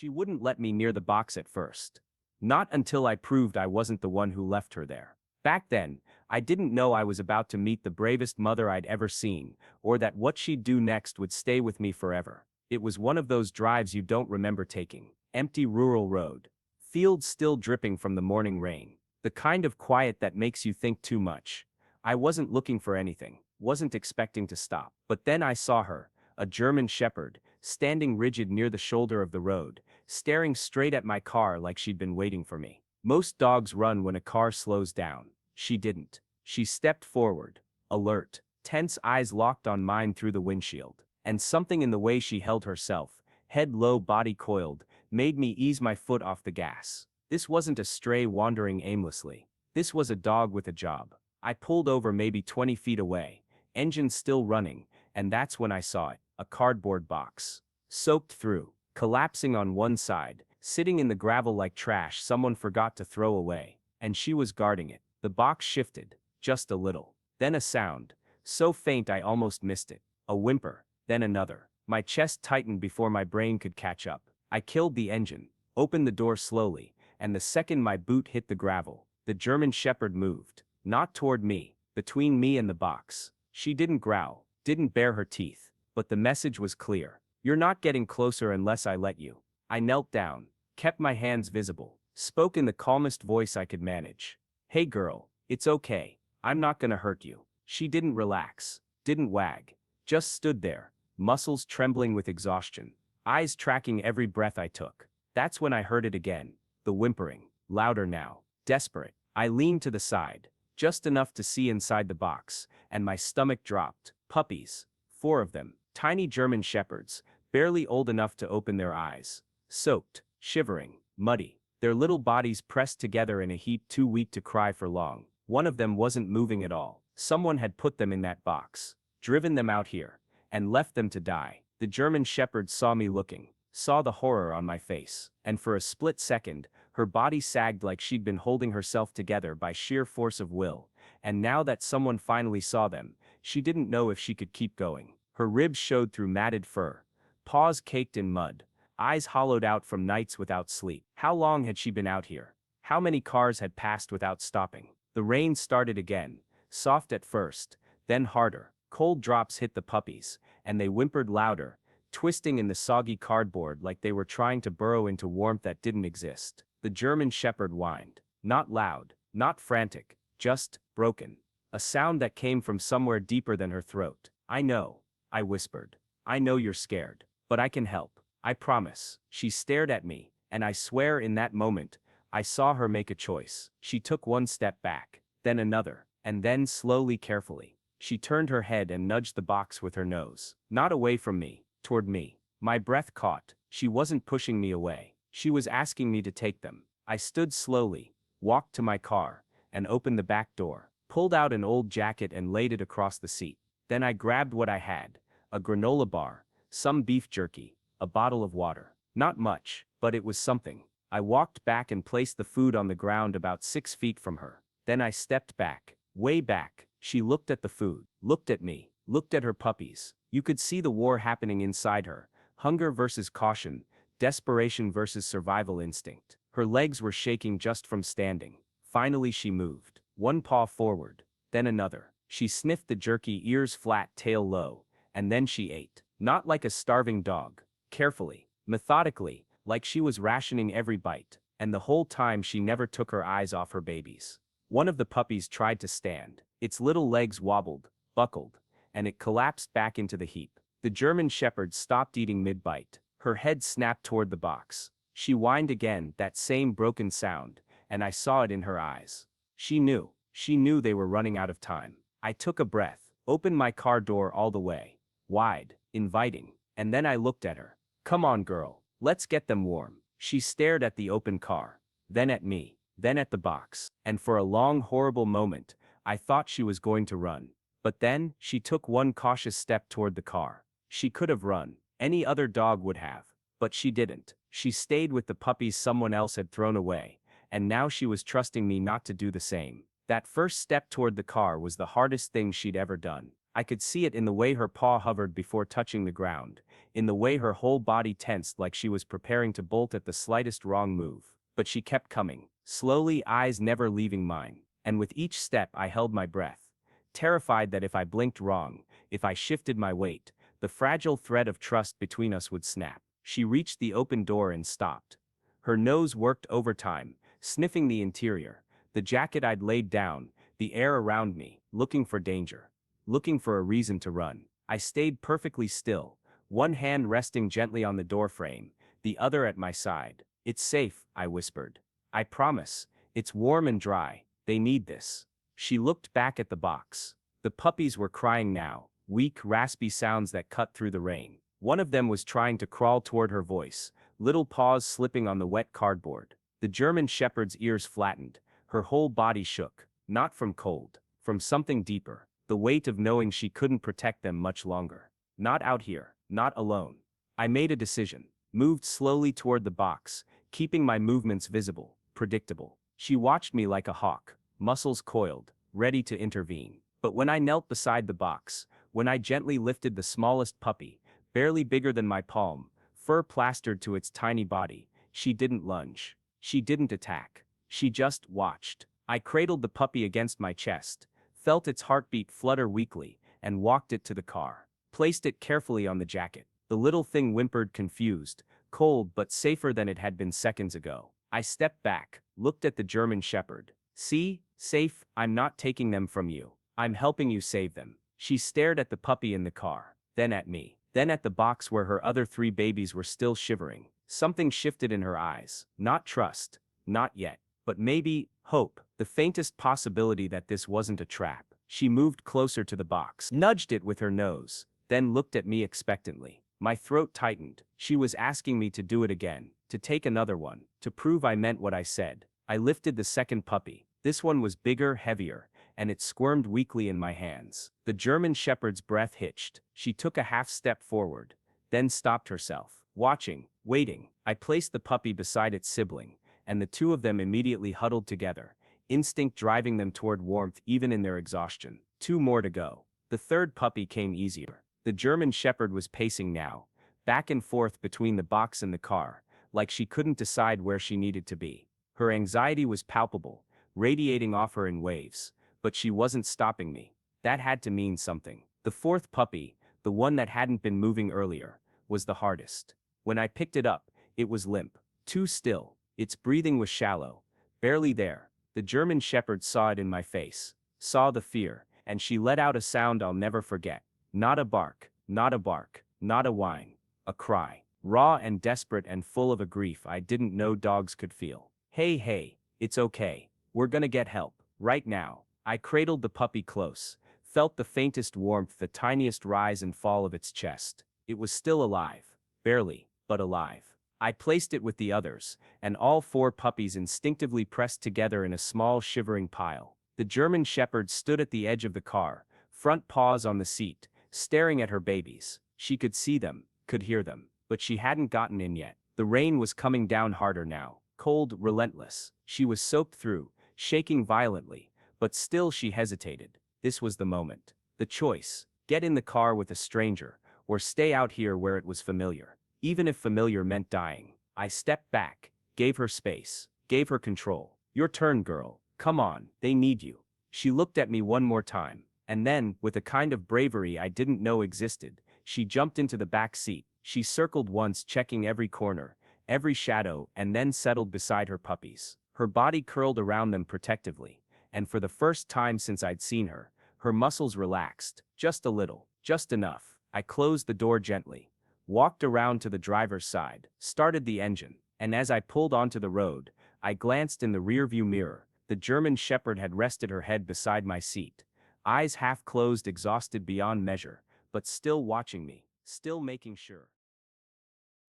She wouldn't let me near the box at first. Not until I proved I wasn't the one who left her there. Back then, I didn't know I was about to meet the bravest mother I'd ever seen, or that what she'd do next would stay with me forever. It was one of those drives you don't remember taking. Empty rural road. Fields still dripping from the morning rain. The kind of quiet that makes you think too much. I wasn't looking for anything, wasn't expecting to stop. But then I saw her, a German shepherd, standing rigid near the shoulder of the road, staring straight at my car like she'd been waiting for me. Most dogs run when a car slows down. She didn't. She stepped forward, alert, tense eyes locked on mine through the windshield. And something in the way she held herself, head low, body coiled, made me ease my foot off the gas. This wasn't a stray wandering aimlessly. This was a dog with a job. I pulled over maybe 20 feet away, engine still running, and that's when I saw it, a cardboard box. Soaked through, collapsing on one side, sitting in the gravel like trash someone forgot to throw away, and she was guarding it. The box shifted, just a little. Then a sound, so faint I almost missed it. A whimper, then another. My chest tightened before my brain could catch up. I killed the engine, opened the door slowly, and the second my boot hit the gravel, the German shepherd moved. Not toward me, between me and the box. She didn't growl, didn't bare her teeth, but the message was clear. You're not getting closer unless I let you. I knelt down, kept my hands visible, spoke in the calmest voice I could manage. Hey girl, it's okay, I'm not gonna hurt you. She didn't relax, didn't wag, just stood there, muscles trembling with exhaustion, eyes tracking every breath I took. That's when I heard it again, the whimpering, louder now, desperate. I leaned to the side, just enough to see inside the box, and my stomach dropped. Puppies, 4 of them, tiny German shepherds, barely old enough to open their eyes, soaked, shivering, muddy, their little bodies pressed together in a heap too weak to cry for long. One of them wasn't moving at all. Someone had put them in that box, driven them out here, and left them to die. The German shepherd saw me looking, saw the horror on my face, and for a split second, her body sagged like she'd been holding herself together by sheer force of will, and now that someone finally saw them, she didn't know if she could keep going. Her ribs showed through matted fur, paws caked in mud, eyes hollowed out from nights without sleep. How long had she been out here? How many cars had passed without stopping? The rain started again, soft at first, then harder. Cold drops hit the puppies, and they whimpered louder, twisting in the soggy cardboard like they were trying to burrow into warmth that didn't exist. The German shepherd whined. Not loud, not frantic, just broken. A sound that came from somewhere deeper than her throat. I know, I whispered. I know you're scared, but I can help. I promise. She stared at me, and I swear in that moment, I saw her make a choice. She took one step back, then another, and then slowly, carefully, she turned her head and nudged the box with her nose. Not away from me, toward me. My breath caught. She wasn't pushing me away. She was asking me to take them. I stood slowly, walked to my car, and opened the back door, pulled out an old jacket and laid it across the seat. Then I grabbed what I had, a granola bar, some beef jerky, a bottle of water. Not much, but it was something. I walked back and placed the food on the ground about 6 feet from her. Then I stepped back, way back. She looked at the food, looked at me, looked at her puppies. You could see the war happening inside her, hunger versus caution, desperation versus survival instinct. Her legs were shaking just from standing. Finally she moved, one paw forward, then another. She sniffed the jerky, ears flat, tail low, and then she ate. Not like a starving dog, carefully, methodically, like she was rationing every bite, and the whole time she never took her eyes off her babies. One of the puppies tried to stand. Its little legs wobbled, buckled, and it collapsed back into the heap. The German shepherd stopped eating mid-bite. Her head snapped toward the box. She whined again, that same broken sound, and I saw it in her eyes. She knew they were running out of time. I took a breath, opened my car door all the way, wide, inviting, and then I looked at her. Come on girl, let's get them warm. She stared at the open car, then at me, then at the box, and for a long horrible moment, I thought she was going to run. But then, she took one cautious step toward the car. She could have run. Any other dog would have. But she didn't. She stayed with the puppies someone else had thrown away, and now she was trusting me not to do the same. That first step toward the car was the hardest thing she'd ever done. I could see it in the way her paw hovered before touching the ground, in the way her whole body tensed like she was preparing to bolt at the slightest wrong move. But she kept coming, slowly, eyes never leaving mine, and with each step I held my breath, terrified that if I blinked wrong, if I shifted my weight, the fragile thread of trust between us would snap. She reached the open door and stopped. Her nose worked overtime, sniffing the interior, the jacket I'd laid down, the air around me, looking for danger, looking for a reason to run. I stayed perfectly still, one hand resting gently on the doorframe, the other at my side. "It's safe," I whispered. "I promise. It's warm and dry. They need this." She looked back at the box. The puppies were crying now, weak, raspy sounds that cut through the rain. One of them was trying to crawl toward her voice, little paws slipping on the wet cardboard. The German Shepherd's ears flattened, her whole body shook, not from cold, from something deeper, the weight of knowing she couldn't protect them much longer. Not out here, not alone. I made a decision, moved slowly toward the box, keeping my movements visible, predictable. She watched me like a hawk, muscles coiled, ready to intervene. But when I knelt beside the box, when I gently lifted the smallest puppy, barely bigger than my palm, fur plastered to its tiny body, she didn't lunge. She didn't attack. She just watched. I cradled the puppy against my chest, felt its heartbeat flutter weakly, and walked it to the car. Placed it carefully on the jacket. The little thing whimpered, confused, cold but safer than it had been seconds ago. I stepped back, looked at the German Shepherd. "See? Safe. I'm not taking them from you. I'm helping you save them." She stared at the puppy in the car, then at me, then at the box where her other 3 babies were still shivering. Something shifted in her eyes. Not trust. Not yet. But maybe hope. The faintest possibility that this wasn't a trap. She moved closer to the box, nudged it with her nose, then looked at me expectantly. My throat tightened. She was asking me to do it again, to take another one, to prove I meant what I said. I lifted the second puppy. This one was bigger, heavier, and it squirmed weakly in my hands. The German Shepherd's breath hitched. She took a half step forward, then stopped herself, watching, waiting. I placed the puppy beside its sibling, and the two of them immediately huddled together, instinct driving them toward warmth even in their exhaustion. 2 more to go. The third puppy came easier. The German Shepherd was pacing now, back and forth between the box and the car, like she couldn't decide where she needed to be. Her anxiety was palpable, radiating off her in waves, but she wasn't stopping me. That had to mean something. The fourth puppy, the one that hadn't been moving earlier, was the hardest. When I picked it up, it was limp, too still. Its breathing was shallow, barely there. The German Shepherd saw it in my face, saw the fear, and she let out a sound I'll never forget. Not a bark, not a bark, not a whine, a cry, raw and desperate and full of a grief I didn't know dogs could feel. "Hey, hey, it's okay. We're gonna get help, right now." I cradled the puppy close, felt the faintest warmth, the tiniest rise and fall of its chest. It was still alive, barely, but alive. I placed it with the others, and all 4 puppies instinctively pressed together in a small shivering pile. The German Shepherd stood at the edge of the car, front paws on the seat, staring at her babies. She could see them, could hear them, but she hadn't gotten in yet. The rain was coming down harder now, cold, relentless. She was soaked through, shaking violently, but still she hesitated. This was the moment. The choice: get in the car with a stranger, or stay out here where it was familiar. Even if familiar meant dying. I stepped back, gave her space, gave her control. "Your turn, girl. Come on, they need you." She looked at me one more time, and then, with a kind of bravery I didn't know existed, she jumped into the back seat. She circled once, checking every corner, every shadow, and then settled beside her puppies. Her body curled around them protectively, and for the first time since I'd seen her, her muscles relaxed, just a little, just enough. I closed the door gently, walked around to the driver's side, started the engine, and as I pulled onto the road, I glanced in the rearview mirror. The German Shepherd had rested her head beside my seat, eyes half closed, exhausted beyond measure, but still watching me, still making sure.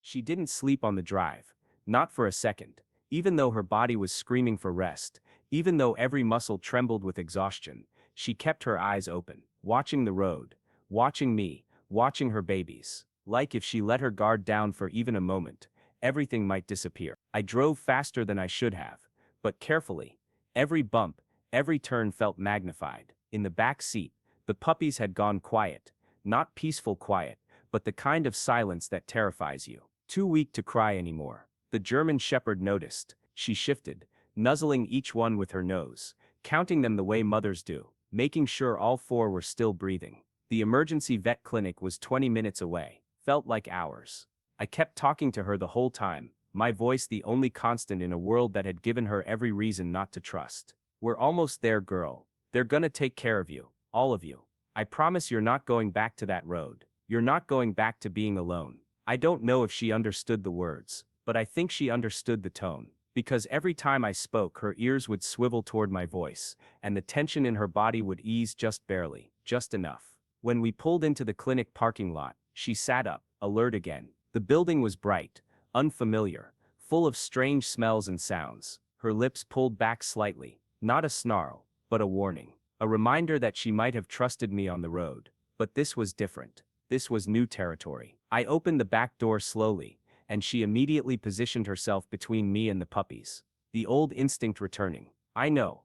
She didn't sleep on the drive, not for a second, even though her body was screaming for rest, even though every muscle trembled with exhaustion. She kept her eyes open, watching the road, watching me, watching her babies. Like if she let her guard down for even a moment, everything might disappear. I drove faster than I should have, but carefully. Every bump, every turn felt magnified. In the back seat, The puppies had gone quiet. Not peaceful quiet, but the kind of silence that terrifies you. Too weak to cry anymore. The German Shepherd noticed. She shifted, nuzzling each one with her nose, counting them the way mothers do, making sure all four were still breathing. The emergency vet clinic was 20 minutes away. Felt like hours. I kept talking to her the whole time, my voice the only constant in a world that had given her every reason not to trust. We're almost there, girl. They're gonna take care of you, all of you. I promise you're not going back to that road. You're not going back to being alone. I don't know if she understood the words, but I think she understood the tone. Because every time I spoke, her ears would swivel toward my voice, and the tension in her body would ease just barely, just enough. When we pulled into the clinic parking lot, she sat up, alert again. The building was bright, unfamiliar, full of strange smells and sounds. Her lips pulled back slightly, not a snarl, but a warning. A reminder that she might have trusted me on the road. But this was different. This was new territory. I opened the back door slowly, and she immediately positioned herself between me and the puppies. The old instinct returning. I know,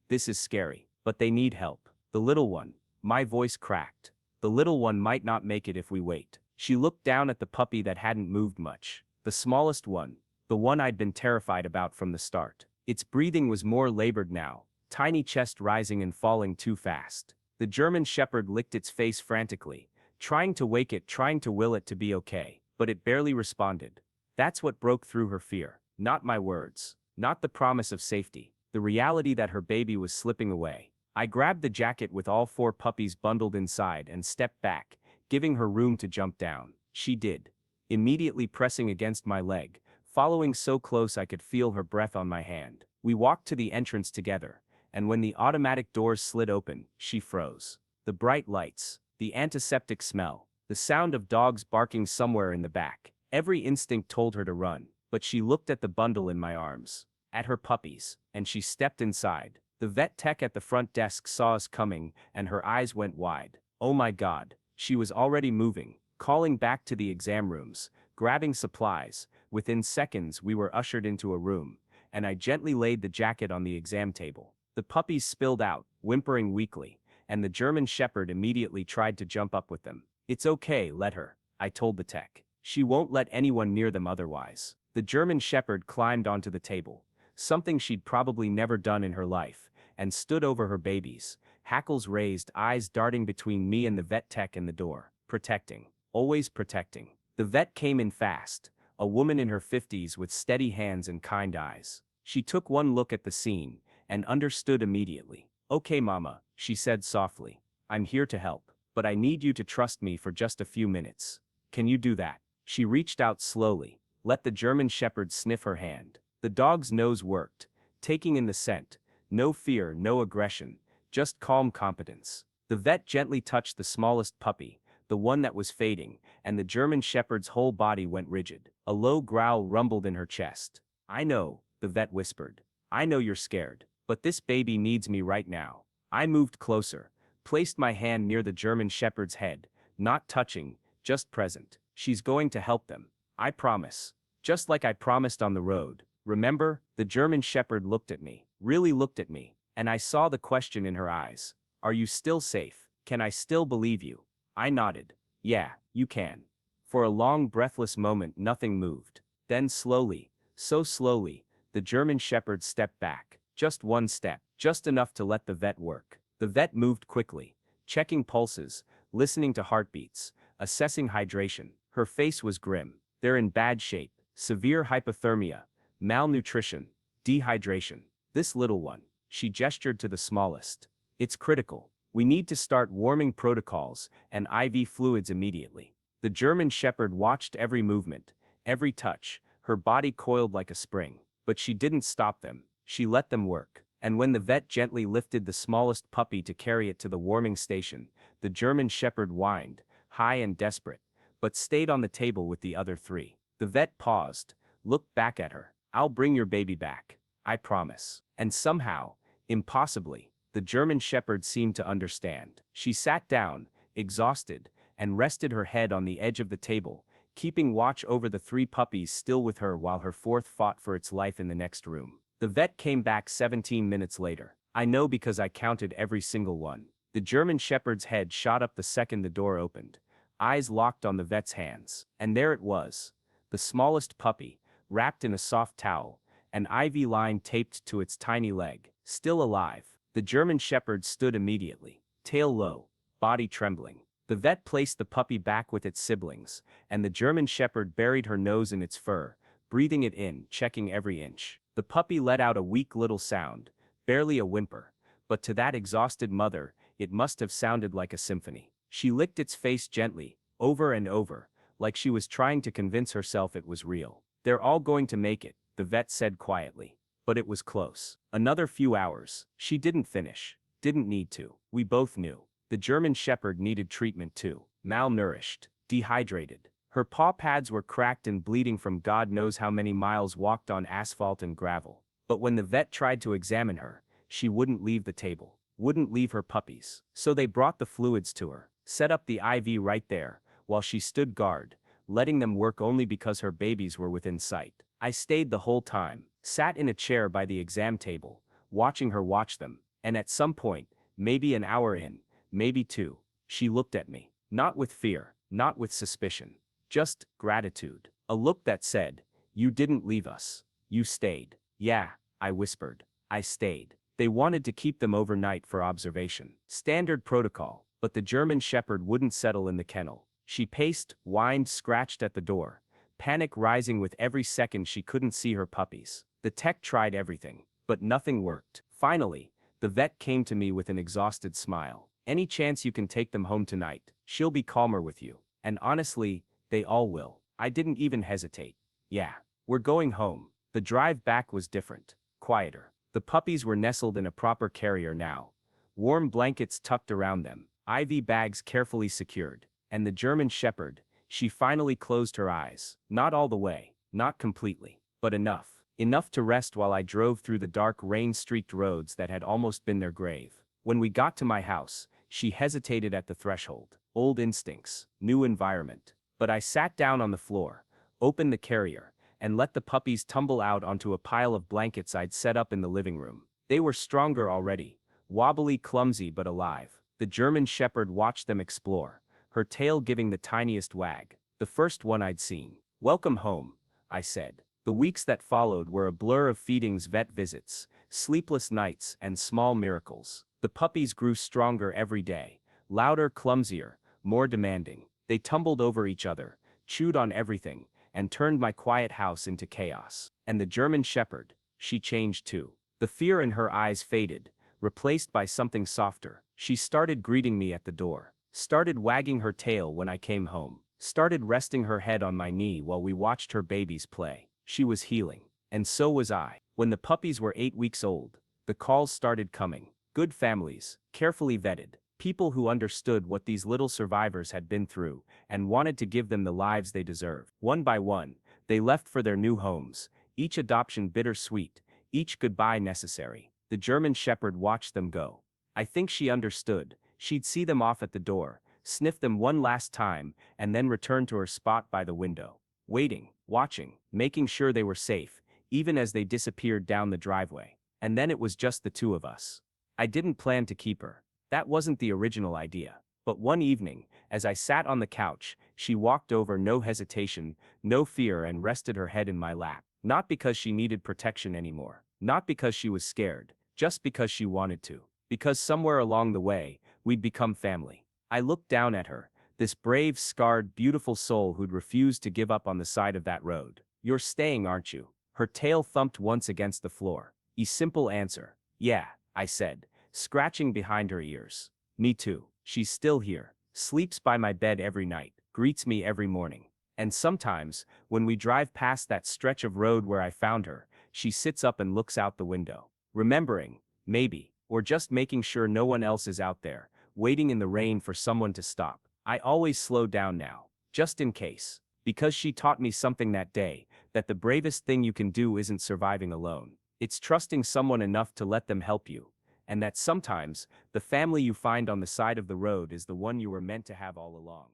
this is scary, but they need help. The little one. My voice cracked. The little one might not make it if we wait. She looked down at the puppy that hadn't moved much. The smallest one. The one I'd been terrified about from the start. Its breathing was more labored now, tiny chest rising and falling too fast. The German Shepherd licked its face frantically, trying to wake it, trying to will it to be okay, but it barely responded. That's what broke through her fear. Not my words. Not the promise of safety. The reality that her baby was slipping away. I grabbed the jacket with all four puppies bundled inside and stepped back, giving her room to jump down. She did. Immediately pressing against my leg, following so close I could feel her breath on my hand. We walked to the entrance together, and when the automatic doors slid open, she froze. The bright lights, the antiseptic smell, the sound of dogs barking somewhere in the back. Every instinct told her to run, but she looked at the bundle in my arms, at her puppies, and she stepped inside. The vet tech at the front desk saw us coming, and her eyes went wide. Oh my God, she was already moving, calling back to the exam rooms, grabbing supplies. Within seconds we were ushered into a room, and I gently laid the jacket on the exam table. The puppies spilled out, whimpering weakly, and the German Shepherd immediately tried to jump up with them. It's okay, let her, I told the tech. She won't let anyone near them otherwise. The German Shepherd climbed onto the table, something she'd probably never done in her life, and stood over her babies, hackles raised, eyes darting between me and the vet tech and the door. Protecting. Always protecting. The vet came in fast, a woman in her 50s with steady hands and kind eyes. She took one look at the scene, and understood immediately. Okay, Mama, she said softly. I'm here to help, but I need you to trust me for just a few minutes. Can you do that? She reached out slowly, let the German Shepherd sniff her hand. The dog's nose worked, taking in the scent. No fear, no aggression, just calm competence. The vet gently touched the smallest puppy, the one that was fading, and the German Shepherd's whole body went rigid. A low growl rumbled in her chest. I know, the vet whispered. I know you're scared, but this baby needs me right now. I moved closer, placed my hand near the German Shepherd's head, not touching, just present. She's going to help them. I promise. Just like I promised on the road. Remember? The German Shepherd looked at me, really looked at me, and I saw the question in her eyes. Are you still safe? Can I still believe you? I nodded. Yeah, you can. For a long breathless moment nothing moved. Then slowly, so slowly, the German Shepherd stepped back. Just one step, just enough to let the vet work. The vet moved quickly, checking pulses, listening to heartbeats, assessing hydration. Her face was grim. They're in bad shape. Severe hypothermia, malnutrition, dehydration. This little one, she gestured to the smallest. It's critical. We need to start warming protocols and IV fluids immediately. The German Shepherd watched every movement, every touch, her body coiled like a spring. But she didn't stop them. She let them work. And when the vet gently lifted the smallest puppy to carry it to the warming station, the German Shepherd whined, high and desperate, but stayed on the table with the other three. The vet paused, looked back at her. I'll bring your baby back. I promise. And somehow, impossibly, the German Shepherd seemed to understand. She sat down, exhausted, and rested her head on the edge of the table, keeping watch over the three puppies still with her while her fourth fought for its life in the next room. The vet came back 17 minutes later. I know because I counted every single one. The German Shepherd's head shot up the second the door opened, eyes locked on the vet's hands. And there it was. The smallest puppy, wrapped in a soft towel, an IV line taped to its tiny leg, still alive. The German Shepherd stood immediately, tail low, body trembling. The vet placed the puppy back with its siblings, and the German Shepherd buried her nose in its fur, breathing it in, checking every inch. The puppy let out a weak little sound, barely a whimper, but to that exhausted mother, it must have sounded like a symphony. She licked its face gently, over and over, like she was trying to convince herself it was real. "They're all going to make it," the vet said quietly. But it was close. Another few hours. She didn't finish. Didn't need to. We both knew. The German Shepherd needed treatment too. Malnourished. Dehydrated. Her paw pads were cracked and bleeding from God knows how many miles walked on asphalt and gravel. But when the vet tried to examine her, she wouldn't leave the table. Wouldn't leave her puppies. So they brought the fluids to her. Set up the IV right there, while she stood guard, letting them work only because her babies were within sight. I stayed the whole time, sat in a chair by the exam table, watching her watch them, and at some point, maybe an hour in, maybe two, she looked at me. Not with fear, not with suspicion. Just gratitude. A look that said, "You didn't leave us. You stayed." "Yeah," I whispered. "I stayed." They wanted to keep them overnight for observation. Standard protocol, but the German Shepherd wouldn't settle in the kennel. She paced, whined, scratched at the door, panic rising with every second she couldn't see her puppies. The tech tried everything, but nothing worked. Finally, the vet came to me with an exhausted smile. "Any chance you can take them home tonight? She'll be calmer with you." And honestly, they all will. I didn't even hesitate. "Yeah, we're going home." The drive back was different, quieter. The puppies were nestled in a proper carrier now, warm blankets tucked around them, IV bags carefully secured, and the German Shepherd, she finally closed her eyes. Not all the way, not completely, but enough. Enough to rest while I drove through the dark rain-streaked roads that had almost been their grave. When we got to my house, she hesitated at the threshold. Old instincts, new environment. But I sat down on the floor, opened the carrier, and let the puppies tumble out onto a pile of blankets I'd set up in the living room. They were stronger already, wobbly, clumsy but alive. The German Shepherd watched them explore, her tail giving the tiniest wag. The first one I'd seen. "Welcome home," I said. The weeks that followed were a blur of feedings, vet visits, sleepless nights, and small miracles. The puppies grew stronger every day, louder, clumsier, more demanding. They tumbled over each other, chewed on everything, and turned my quiet house into chaos. And the German Shepherd, she changed too. The fear in her eyes faded, replaced by something softer. She started greeting me at the door, started wagging her tail when I came home, started resting her head on my knee while we watched her babies play. She was healing, and so was I. When the puppies were 8 weeks old, the calls started coming. Good families, carefully vetted, people who understood what these little survivors had been through and wanted to give them the lives they deserved. One by one, they left for their new homes, each adoption bittersweet, each goodbye necessary. The German Shepherd watched them go. I think she understood. She'd see them off at the door, sniff them one last time, and then return to her spot by the window, waiting, watching, making sure they were safe, even as they disappeared down the driveway. And then it was just the two of us. I didn't plan to keep her. That wasn't the original idea. But one evening, as I sat on the couch, she walked over, no hesitation, no fear, and rested her head in my lap. Not because she needed protection anymore. Not because she was scared. Just because she wanted to. Because somewhere along the way, we'd become family. I looked down at her, this brave, scarred, beautiful soul who'd refused to give up on the side of that road. "You're staying, aren't you?" Her tail thumped once against the floor. A simple answer. "Yeah," I said, scratching behind her ears. "Me too." She's still here, sleeps by my bed every night, greets me every morning. And sometimes, when we drive past that stretch of road where I found her, she sits up and looks out the window. Remembering, maybe, or just making sure no one else is out there, waiting in the rain for someone to stop. I always slow down now, just in case. Because she taught me something that day, that the bravest thing you can do isn't surviving alone. It's trusting someone enough to let them help you. And that sometimes, the family you find on the side of the road is the one you were meant to have all along.